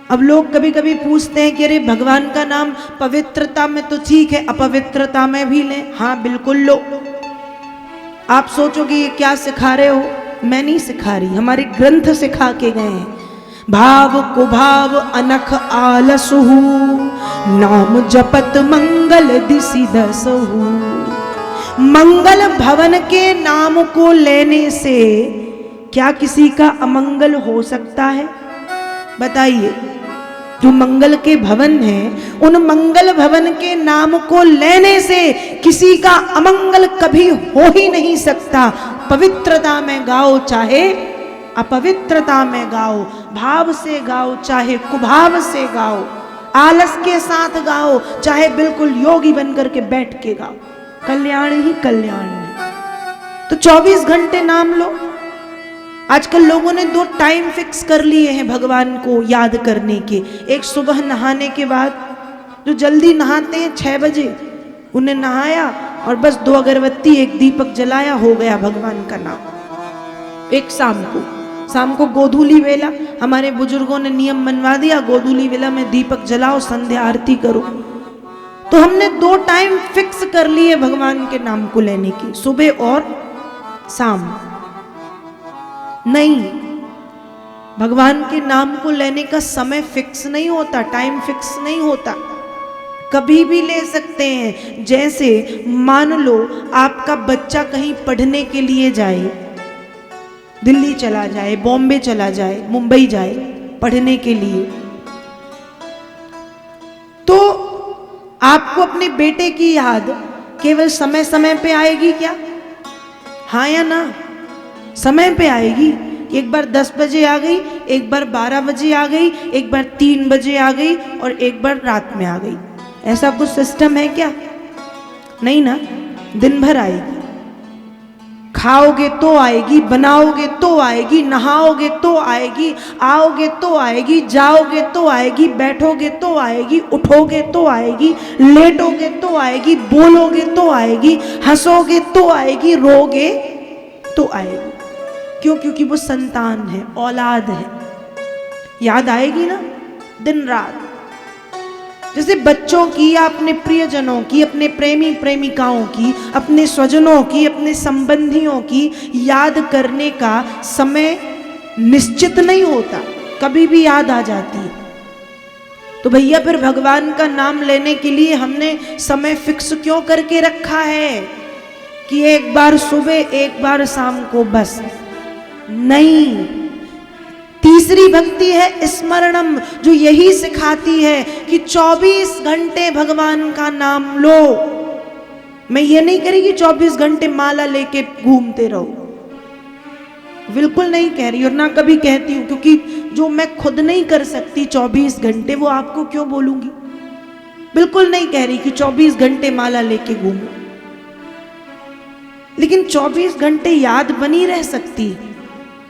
अब लोग कभी कभी पूछते हैं कि अरे भगवान का नाम पवित्रता में तो ठीक है, अपवित्रता में भी लें। हाँ बिल्कुल लो। आप सोचोगे ये क्या सिखा रहे हो, मैं नहीं सिखा रही, हमारे ग्रंथ सिखा के गए हैं। भाव कुभाव अनख आलसहु, नाम जपत मंगल दिसि दसहु। मंगल भवन के नाम को लेने से क्या किसी का अमंगल हो सकता है? बताइए। जो मंगल के भवन हैं, उन मंगल भवन के नाम को लेने से किसी का अमंगल कभी हो ही नहीं सकता। पवित्रता में गाओ चाहे अपवित्रता में गाओ, भाव से गाओ चाहे कुभाव से गाओ, आलस के साथ गाओ चाहे बिल्कुल योगी बनकर के बैठ के गाओ, कल्याण ही कल्याण है। तो 24 घंटे नाम लो। आजकल लोगों ने 2 टाइम फिक्स कर लिए हैं भगवान को याद करने के। एक सुबह नहाने के बाद, जो जल्दी नहाते हैं 6 बजे, उन्हें नहाया और बस 2 अगरबत्ती 1 दीपक जलाया, हो गया भगवान का नाम। एक शाम को गोधूली वेला, हमारे बुजुर्गों ने नियम बनवा दिया, गोधूली वेला में दीपक जलाओ, संध्या आरती करो। तो हमने 2 टाइम फिक्स कर लिए भगवान के नाम को लेने की, सुबह और शाम। नहीं, भगवान के नाम को लेने का समय फिक्स नहीं होता, टाइम फिक्स नहीं होता, कभी भी ले सकते हैं। जैसे मान लो आपका बच्चा कहीं पढ़ने के लिए जाए, दिल्ली चला जाए, बॉम्बे चला जाए, मुंबई जाए पढ़ने के लिए, तो आपको अपने बेटे की याद केवल समय समय पे आएगी क्या? हाँ या ना? समय पे आएगी। एक बार 10 बजे आ गई, एक बार 12 बजे आ गई, एक बार 3 बजे आ गई और एक बार रात में आ गई। ऐसा कुछ सिस्टम है क्या? नहीं ना, दिन भर आएगी। खाओगे तो आएगी, बनाओगे तो आएगी, नहाओगे तो आएगी, आओगे तो आएगी, जाओगे तो आएगी, बैठोगे तो आएगी, उठोगे तो आएगी, लेटोगे तो आएगी, बोलोगे तो आएगी, हंसोगे तो आएगी, रोगे तो आएगी। क्यों? क्योंकि वो संतान है, औलाद है, याद आएगी ना दिन रात। जैसे बच्चों की या अपने प्रियजनों की, अपने प्रेमी प्रेमिकाओं की, अपने स्वजनों की, अपने संबंधियों की याद करने का समय निश्चित नहीं होता, कभी भी याद आ जाती है। तो भैया फिर भगवान का नाम लेने के लिए हमने समय फिक्स क्यों करके रखा है कि एक बार सुबह एक बार शाम को? बस नहीं। तीसरी भक्ति है स्मरणम, जो यही सिखाती है कि 24 घंटे भगवान का नाम लो। मैं ये नहीं कह रही कि 24 घंटे माला लेके घूमते रहो, बिल्कुल नहीं कह रही, और ना कभी कहती हूं, क्योंकि जो मैं खुद नहीं कर सकती 24 घंटे, वो आपको क्यों बोलूंगी। बिल्कुल नहीं कह रही कि 24 घंटे माला लेके घूमो, लेकिन 24 घंटे याद बनी रह सकती।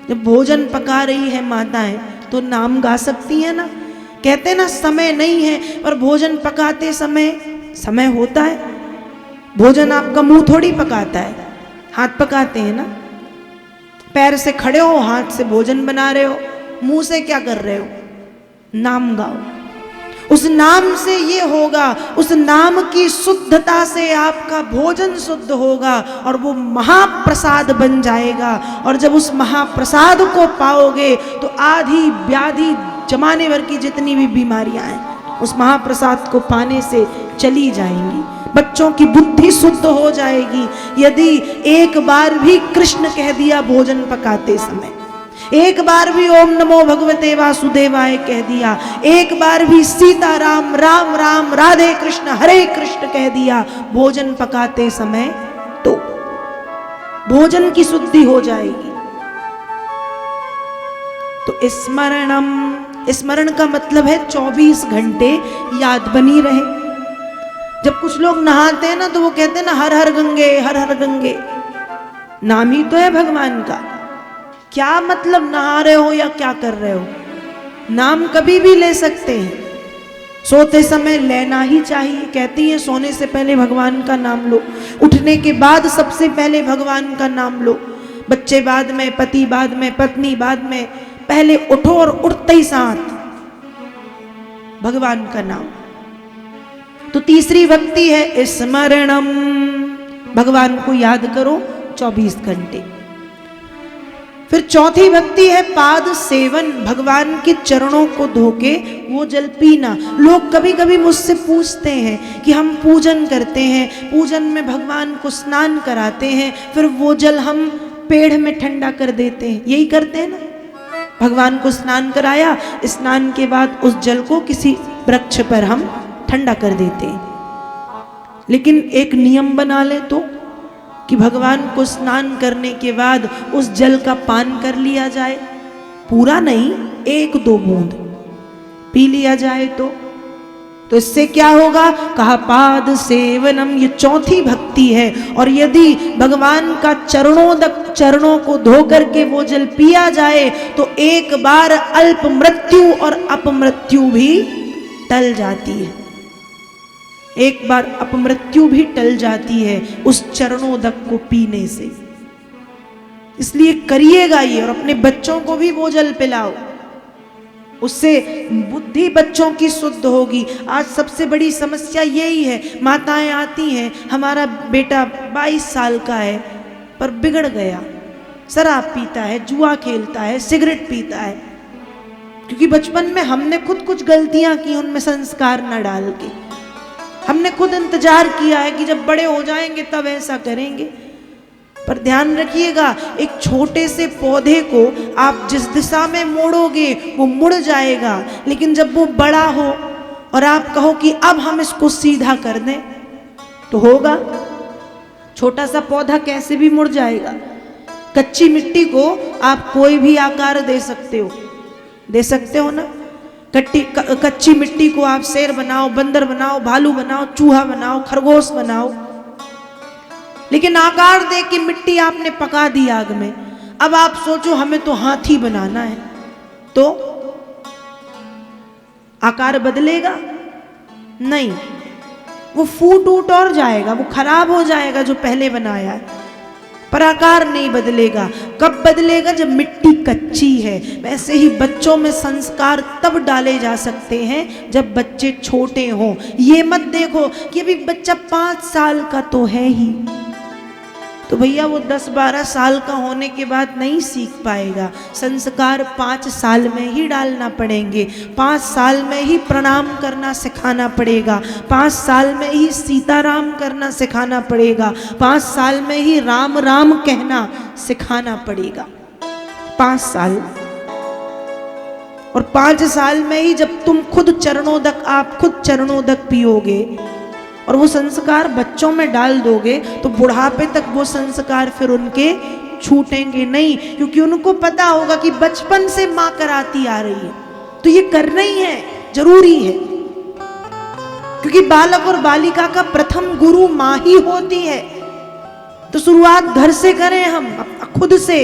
जब भोजन पका रही है माताएं तो नाम गा सकती है ना। कहते ना समय नहीं है, पर भोजन पकाते समय होता है। भोजन आपका मुंह थोड़ी पकाता है, हाथ पकाते हैं ना। पैर से खड़े हो, हाथ से भोजन बना रहे हो, मुंह से क्या कर रहे हो? नाम गाओ। उस नाम से ये होगा, उस नाम की शुद्धता से आपका भोजन शुद्ध होगा और वो महाप्रसाद बन जाएगा। और जब उस महाप्रसाद को पाओगे तो आधी व्याधि, जमाने भर की जितनी भी बीमारियां हैं, उस महाप्रसाद को पाने से चली जाएंगी। बच्चों की बुद्धि शुद्ध हो जाएगी यदि एक बार भी कृष्ण कह दिया भोजन पकाते समय, एक बार भी ओम नमो भगवते वासुदेवाय कह दिया, एक बार भी सीता राम राम राम राधे कृष्ण हरे कृष्ण कह दिया भोजन पकाते समय, तो भोजन की शुद्धि हो जाएगी। तो स्मरणम, स्मरण का मतलब है 24 घंटे याद बनी रहे। जब कुछ लोग नहाते हैं ना तो वो कहते हैं ना हर हर गंगे, हर हर गंगे, नाम ही तो है भगवान का। क्या मतलब नहा रहे हो या क्या कर रहे हो? नाम कभी भी ले सकते हैं, सोते समय लेना ही चाहिए। कहती है सोने से पहले भगवान का नाम लो, उठने के बाद सबसे पहले भगवान का नाम लो। बच्चे बाद में, पति बाद में, पत्नी बाद में, पहले उठो और उठते ही साथ भगवान का नाम। तो तीसरी भक्ति है स्मरणम, भगवान को याद करो 24 घंटे। फिर चौथी भक्ति है पाद सेवन, भगवान के चरणों को धोके वो जल पीना। लोग कभी कभी मुझसे पूछते हैं कि हम पूजन करते हैं, पूजन में भगवान को स्नान कराते हैं, फिर वो जल हम पेड़ में ठंडा कर देते हैं, यही करते हैं ना। भगवान को स्नान कराया, स्नान के बाद उस जल को किसी वृक्ष पर हम ठंडा कर देते हैं। लेकिन एक नियम बना ले तो कि भगवान को स्नान करने के बाद उस जल का पान कर लिया जाए, पूरा नहीं, 1-2 बूंद पी लिया जाए तो इससे क्या होगा? कहा पाद सेवनम, ये चौथी भक्ति है। और यदि भगवान का चरणों को धो करके वो जल पिया जाए तो एक बार अल्प मृत्यु और अपमृत्यु भी टल जाती है। एक बार अपमृत्यु भी टल जाती है उस चरणोदक को पीने से। इसलिए करिएगा ये, और अपने बच्चों को भी वो जल पिलाओ, उससे बुद्धि बच्चों की शुद्ध होगी। आज सबसे बड़ी समस्या यही है, माताएं आती हैं, हमारा बेटा 22 साल का है पर बिगड़ गया, शराब पीता है, जुआ खेलता है, सिगरेट पीता है, क्योंकि बचपन में हमने खुद कुछ गलतियां की, उनमें संस्कार न डाल के। हमने खुद इंतजार किया है कि जब बड़े हो जाएंगे तब ऐसा करेंगे। पर ध्यान रखिएगा, एक छोटे से पौधे को आप जिस दिशा में मोड़ोगे वो मुड़ जाएगा, लेकिन जब वो बड़ा हो और आप कहो कि अब हम इसको सीधा कर दें तो होगा? छोटा सा पौधा कैसे भी मुड़ जाएगा। कच्ची मिट्टी को आप कोई भी आकार दे सकते हो ना। कच्ची मिट्टी को आप शेर बनाओ, बंदर बनाओ, भालू बनाओ, चूहा बनाओ, खरगोश बनाओ, लेकिन आकार दे के मिट्टी आपने पका दी आग में। अब आप सोचो हमें तो हाथी बनाना है, तो आकार बदलेगा? नहीं, वो फूट उट और जाएगा, वो खराब हो जाएगा जो पहले बनाया है, पर आकार नहीं बदलेगा। कब बदलेगा? जब मिट्टी कच्ची है। वैसे ही बच्चों में संस्कार तब डाले जा सकते हैं जब बच्चे छोटे हों। ये मत देखो कि अभी बच्चा 5 साल का तो है ही, तो भैया वो 10-12 साल का होने के बाद नहीं सीख पाएगा। संस्कार 5 साल में ही डालना पड़ेंगे। 5 साल में ही प्रणाम करना सिखाना पड़ेगा। 5 साल में ही सीताराम करना सिखाना पड़ेगा। 5 साल में ही राम राम कहना सिखाना पड़ेगा। 5 साल। और 5 साल में ही जब तुम आप खुद चरणोदक पियोगे और वो संस्कार बच्चों में डाल दोगे तो बुढ़ापे तक वो संस्कार फिर उनके छूटेंगे नहीं, क्योंकि उनको पता होगा कि बचपन से माँ कराती आ रही है तो ये करना ही है, जरूरी है। क्योंकि बालक और बालिका का प्रथम गुरु माँ ही होती है। तो शुरुआत घर से करें, हम खुद से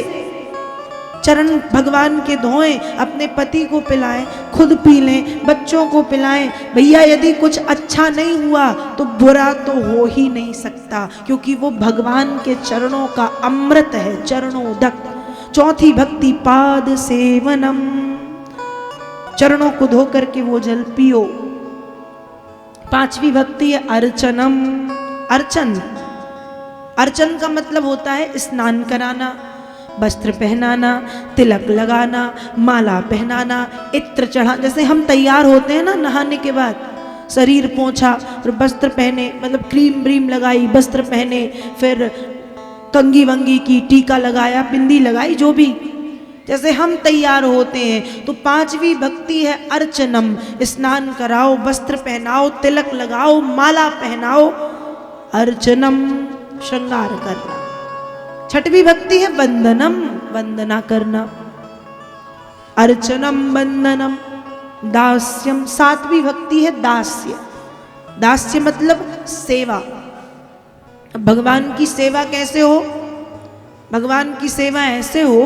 चरण भगवान के धोएं, अपने पति को पिलाएं, खुद पी लें, बच्चों को पिलाएं। भैया यदि कुछ अच्छा नहीं हुआ तो बुरा तो हो ही नहीं सकता, क्योंकि वो भगवान के चरणों का अमृत है, चरणोदक। चौथी भक्ति पाद सेवनम, चरणों को धो करके वो जल पियो। 5वीं भक्ति है अर्चनम। अर्चन का मतलब होता है स्नान कराना, वस्त्र पहनाना, तिलक लगाना, माला पहनाना, इत्र चढ़ा। जैसे हम तैयार होते हैं ना नहाने के बाद, शरीर पोंछा और वस्त्र पहने, मतलब क्रीम ब्रीम लगाई, वस्त्र पहने, फिर कंगी वंगी की, टीका लगाया, बिंदी लगाई, जो भी जैसे हम तैयार होते हैं। तो 5वीं भक्ति है अर्चनम। स्नान कराओ, वस्त्र पहनाओ, तिलक लगाओ, माला पहनाओ, अर्चनम, श्रृंगार करना। 6वीं भक्ति है वंदनम, वंदना करना। अर्चनम वंदनम दास्यम। 7वीं भक्ति है दास्य। दास्य मतलब सेवा। भगवान की सेवा कैसे हो? भगवान की सेवा ऐसे हो,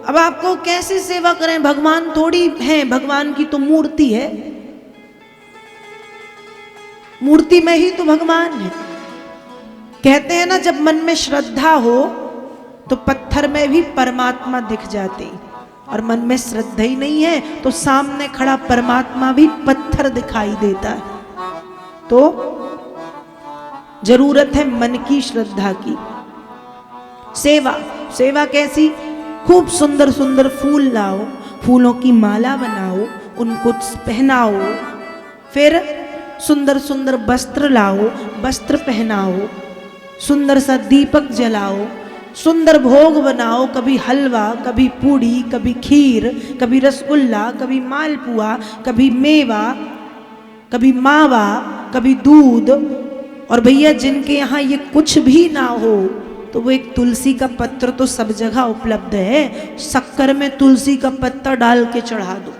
अब आपको कैसे सेवा करें? भगवान थोड़ी है, भगवान की तो मूर्ति है, मूर्ति में ही तो भगवान है। कहते हैं ना, जब मन में श्रद्धा हो तो पत्थर में भी परमात्मा दिख जाते। और मन में श्रद्धा ही नहीं है तो सामने खड़ा परमात्मा भी पत्थर दिखाई देता है। तो जरूरत है मन की श्रद्धा की। सेवा, सेवा कैसी? खूब सुंदर सुंदर फूल लाओ, फूलों की माला बनाओ, उनको पहनाओ, फिर सुंदर सुंदर वस्त्र लाओ, वस्त्र पहनाओ, सुंदर सा दीपक जलाओ, सुंदर भोग बनाओ, कभी हलवा, कभी पूड़ी, कभी खीर, कभी रसगुल्ला, कभी मालपुआ, कभी मेवा, कभी मावा, कभी दूध। और भैया जिनके यहाँ ये कुछ भी ना हो तो वो एक तुलसी का पत्र तो सब जगह उपलब्ध है, शक्कर में तुलसी का पत्ता डाल के चढ़ा दो,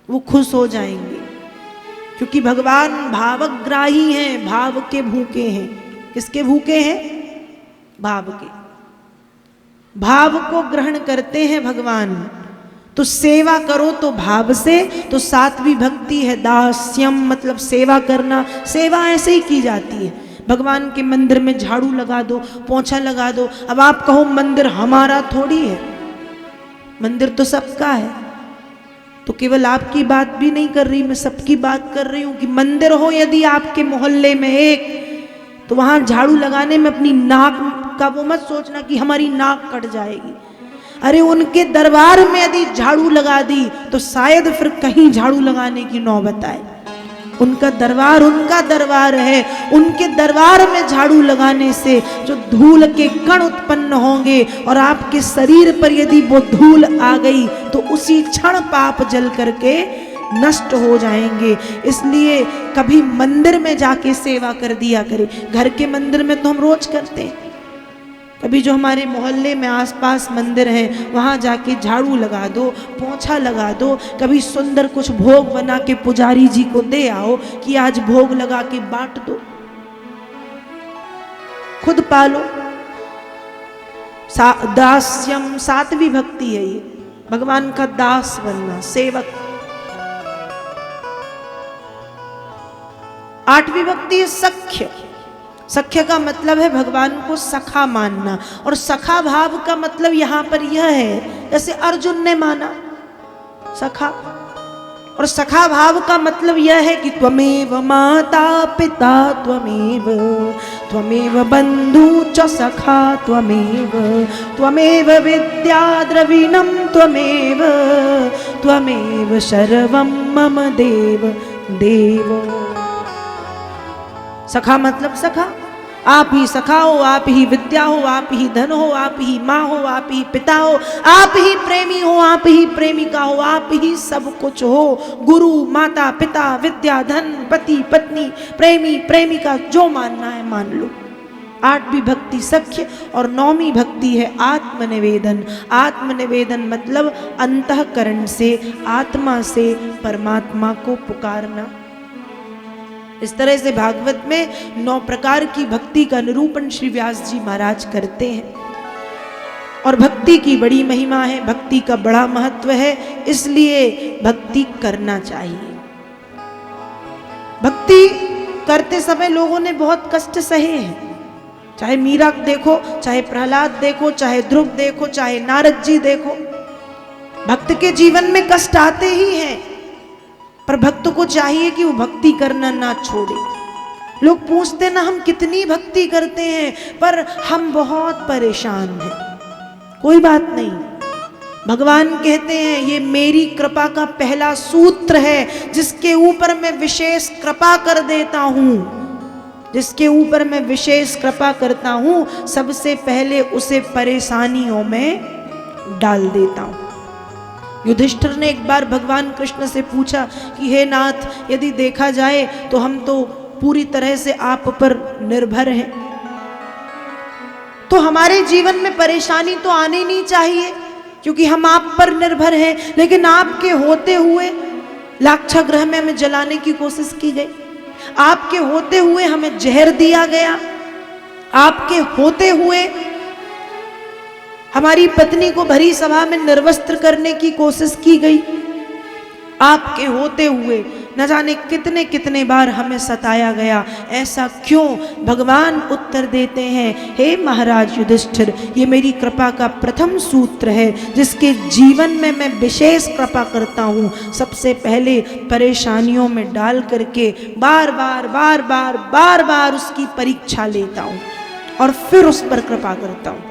वो खुश हो जाएंगे। क्योंकि भगवान भावग्राही हैं, भाव के भूखे हैं। किसके भूखे हैं? भाव के। भाव को ग्रहण करते हैं भगवान। तो सेवा करो तो भाव से, तो सात्विक भक्ति है दास्यम, मतलब सेवा करना। सेवा ऐसे ही की जाती है। भगवान के मंदिर में झाड़ू लगा दो, पोंछा लगा दो। अब आप कहो मंदिर हमारा थोड़ी है, मंदिर तो सबका है। तो केवल आपकी बात भी नहीं कर रही, मैं सबकी बात कर रही हूं कि मंदिर हो यदि आपके मोहल्ले में एक, तो वहां झाड़ू लगाने में अपनी नाक का वो मत सोचना कि हमारी नाक कट जाएगी। अरे उनके दरबार में यदि झाड़ू लगा दी तो शायद फिर कहीं झाड़ू लगाने की नौबत आए। उनका दरबार है। उनके दरबार में झाड़ू लगाने से जो धूल के कण उत्पन्न होंगे और आपके शरीर पर यदि वो धूल आ गई तो उसी क्षण पाप जल करके नष्ट हो जाएंगे। इसलिए कभी मंदिर में जाके सेवा कर दिया करें। घर के मंदिर में तो हम रोज करते हैं, कभी जो हमारे मोहल्ले में आसपास मंदिर हैं वहाँ जाके झाड़ू लगा दो, पोंछा लगा दो। कभी सुंदर कुछ भोग बना के पुजारी जी को दे आओ कि आज भोग लगा के बांट दो। खुद पालो। दास्यम, सात्विक भक्ति है ये, भगवान का दास बनना, सेवक। 8वीं भक्ति है सख्य। सख्य का मतलब है भगवान को सखा मानना। और सखा भाव का मतलब यहां पर यह है, जैसे अर्जुन ने माना सखा। और सखा भाव का मतलब यह है कि त्वमेव माता पिता त्वमेव बंधु च सखा त्वमेव विद्या द्रविणम त्वमेव सर्वम मम देव। सखा मतलब सखा, आप ही सखा हो, आप ही विद्या हो, आप ही धन हो, आप ही माँ हो, आप ही पिता हो, आप ही प्रेमी हो, आप ही प्रेमिका हो, आप ही सब कुछ हो। गुरु, माता, पिता, विद्या, धन, पति, पत्नी, प्रेमी, प्रेमिका, जो मानना है मान लो। 8वीं भक्ति सख्य। और 9वीं भक्ति है आत्मनिवेदन। आत्मनिवेदन मतलब अंतःकरण से, आत्मा से परमात्मा को पुकारना। इस तरह से भागवत में 9 प्रकार की भक्ति का निरूपण श्री व्यास जी महाराज करते हैं। और भक्ति की बड़ी महिमा है, भक्ति का बड़ा महत्व है, इसलिए भक्ति करना चाहिए। भक्ति करते समय लोगों ने बहुत कष्ट सहे हैं। चाहे मीरा देखो, चाहे प्रहलाद देखो, चाहे ध्रुव देखो, चाहे नारद जी देखो, भक्त के जीवन में कष्ट आते ही हैं। पर भक्त को चाहिए कि वो भक्ति करना ना छोड़े। लोग पूछते ना हम कितनी भक्ति करते हैं, पर हम बहुत परेशान हैं। कोई बात नहीं, भगवान कहते हैं ये मेरी कृपा का पहला सूत्र है, जिसके ऊपर मैं विशेष कृपा कर देता हूं, जिसके ऊपर मैं विशेष कृपा करता हूं, सबसे पहले उसे परेशानियों में डाल देता हूं। युधिष्ठिर ने एक बार भगवान कृष्ण से पूछा कि हे नाथ, यदि देखा जाए तो हम तो पूरी तरह से आप पर निर्भर हैं, तो हमारे जीवन में परेशानी तो आनी नहीं चाहिए क्योंकि हम आप पर निर्भर हैं। लेकिन आपके होते हुए लाक्षागृह में हमें जलाने की कोशिश की गई, आपके होते हुए हमें जहर दिया गया, आपके होते हुए हमारी पत्नी को भरी सभा में निर्वस्त्र करने की कोशिश की गई, आपके होते हुए न जाने कितने कितने बार हमें सताया गया, ऐसा क्यों? भगवान उत्तर देते हैं, हे महाराज युधिष्ठिर, ये मेरी कृपा का प्रथम सूत्र है जिसके जीवन में मैं विशेष कृपा करता हूँ। सबसे पहले परेशानियों में डाल करके बार बार बार बार बार बार उसकी परीक्षा लेता हूँ और फिर उस पर कृपा करता हूँ।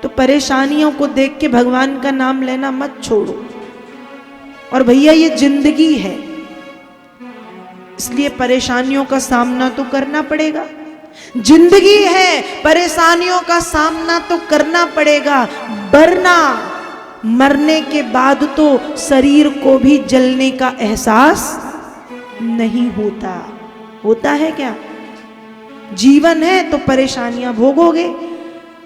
तो परेशानियों को देख के भगवान का नाम लेना मत छोड़ो। और भैया ये जिंदगी है, इसलिए परेशानियों का सामना तो करना पड़ेगा। जिंदगी है, परेशानियों का सामना तो करना पड़ेगा, वरना मरने के बाद तो शरीर को भी जलने का एहसास नहीं होता। होता है क्या? जीवन है तो परेशानियां भोगोगे,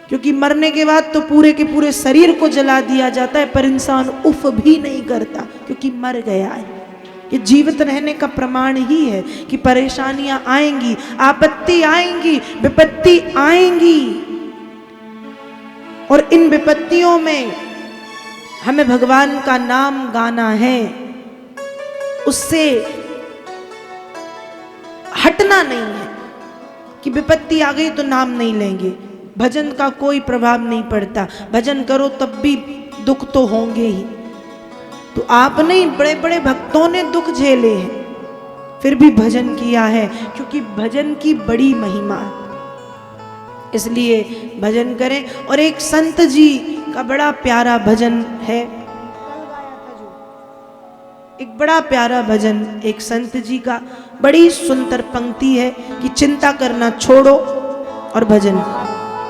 क्योंकि मरने के बाद तो पूरे के पूरे शरीर को जला दिया जाता है, पर इंसान उफ भी नहीं करता क्योंकि मर गया है। ये जीवित रहने का प्रमाण ही है कि परेशानियां आएंगी, आपत्ति आएंगी, विपत्ति आएंगी, और इन विपत्तियों में हमें भगवान का नाम गाना है, उससे हटना नहीं है कि विपत्ति आ गई तो नाम नहीं लेंगे। भजन का कोई प्रभाव नहीं पड़ता, भजन करो तब भी दुख तो होंगे ही। तो आपने बड़े बड़े भक्तों ने दुख झेले हैं फिर भी भजन किया है, क्योंकि भजन की बड़ी महिमा है, इसलिए भजन करें। और एक संत जी का बड़ा प्यारा भजन है, एक बड़ा प्यारा भजन एक संत जी का, बड़ी सुंदर पंक्ति है कि चिंता करना छोड़ो और भजन करो।